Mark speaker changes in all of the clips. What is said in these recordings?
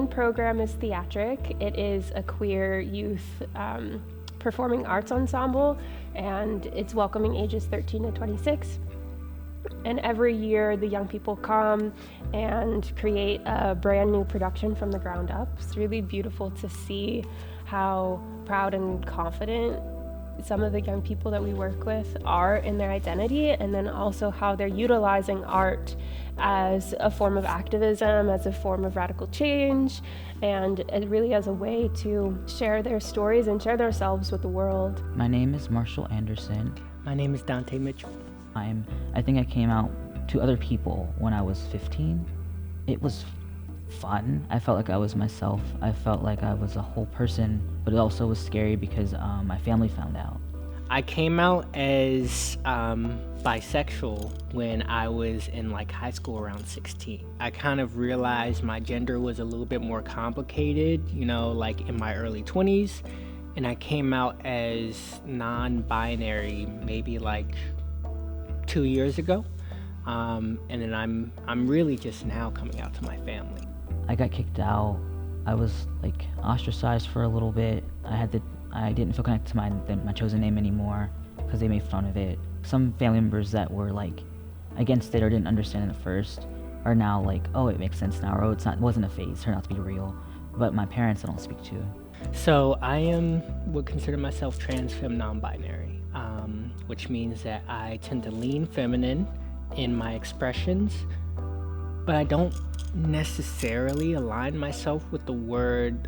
Speaker 1: program is Theatric. It is a queer youth performing arts ensemble, and it's welcoming ages 13 to 26. And every year the young people come and create a brand new production from the ground up. It's really beautiful to see how proud and confident some of the young people that we work with are in their identity, and then also how they're utilizing art as a form of activism, as a form of radical change, and really as a way to share their stories and share themselves with the world.
Speaker 2: My name is Marshall Anderson.
Speaker 3: My name is Dante Mitchell.
Speaker 2: I think I came out to other people when I was 15. It was fun. I felt like I was myself. I felt like I was a whole person, but it also was scary because my family found out.
Speaker 3: I came out as bisexual when I was in high school around 16. I kind of realized my gender was a little bit more complicated, in my early 20s, and I came out as non-binary maybe 2 years ago, and then I'm really just now coming out to my family.
Speaker 2: I got kicked out. I was ostracized for a little bit. I didn't feel connected to my chosen name anymore because they made fun of it. Some family members that were against it or didn't understand it at first are now oh, it makes sense now, or it wasn't a phase, turned out to be real. But my parents I don't speak to.
Speaker 3: So I would consider myself trans femme non-binary, which means that I tend to lean feminine in my expressions, but I don't necessarily align myself with the word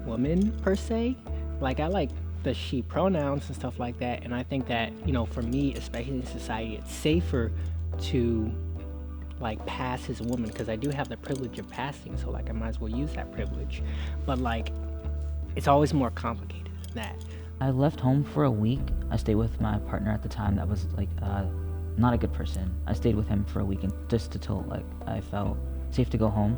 Speaker 3: woman per se. I like the she pronouns and stuff like that, and I think that for me, especially in society, it's safer to pass as a woman because I do have the privilege of passing, so I might as well use that privilege. But it's always more complicated than that.
Speaker 2: I left home for a week. I stayed with my partner at the time that was not a good person. I stayed with him for a week and just until I felt safe to go home.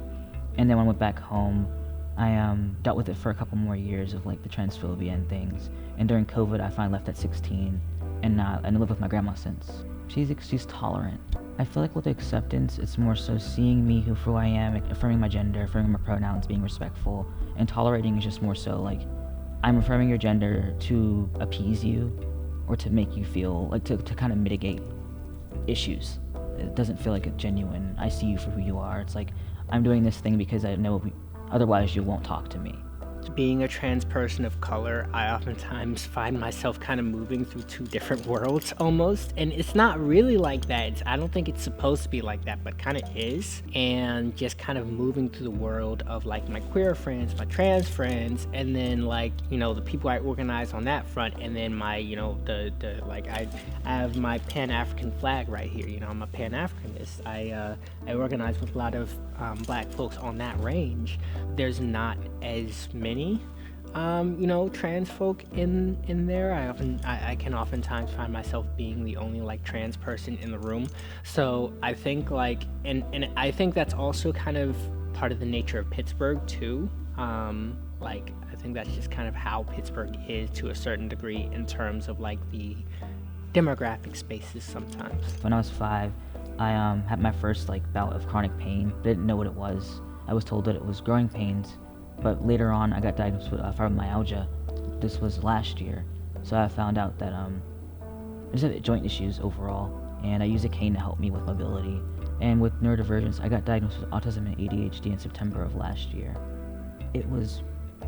Speaker 2: And then when I went back home, I dealt with it for a couple more years of the transphobia and things. And during COVID, I finally left at 16 and I live with my grandma since. She's tolerant. I feel with acceptance, it's more so seeing me for who I am, affirming my gender, affirming my pronouns, being respectful, and tolerating is just more so I'm affirming your gender to appease you or to make you feel to kind of mitigate issues. It doesn't feel like a genuine, I see you for who you are. It's I'm doing this thing because I know otherwise you won't talk to me.
Speaker 3: Being a trans person of color, I oftentimes find myself kind of moving through two different worlds almost, and it's not really like that. I don't think it's supposed to be like that, but kind of is. And just kind of moving through the world of my queer friends, my trans friends, and then the people I organize on that front, and then my I have my Pan-African flag right here. I'm a Pan-Africanist. I organize with a lot of black folks on that range. There's not as many trans folk in there. I can oftentimes find myself being the only trans person in the room. So I think and I think that's also kind of part of the nature of Pittsburgh too. I think that's just kind of how Pittsburgh is to a certain degree in terms of the demographic spaces sometimes.
Speaker 2: When I was 5, I had my first bout of chronic pain. Didn't know what it was. I was told that it was growing pains, but later on I got diagnosed with fibromyalgia. This was last year, so I found out that I just had joint issues overall, and I use a cane to help me with mobility. And with neurodivergence, I got diagnosed with autism and ADHD in September of last year. It was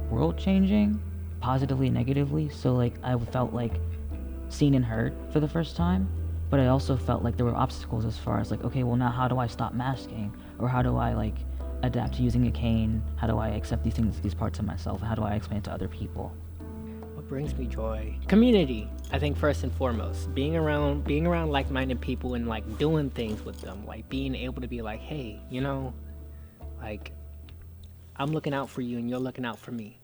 Speaker 2: world-changing, positively and negatively. So I felt seen and heard for the first time, but I also felt there were obstacles as far as okay, well now how do I stop masking, or how do I adapt to using a cane? How do I accept these things, these parts of myself? How do I explain it to other people?
Speaker 3: What brings me joy? Community, I think, first and foremost. Being around like-minded people and doing things with them. Being able to be hey, I'm looking out for you and you're looking out for me.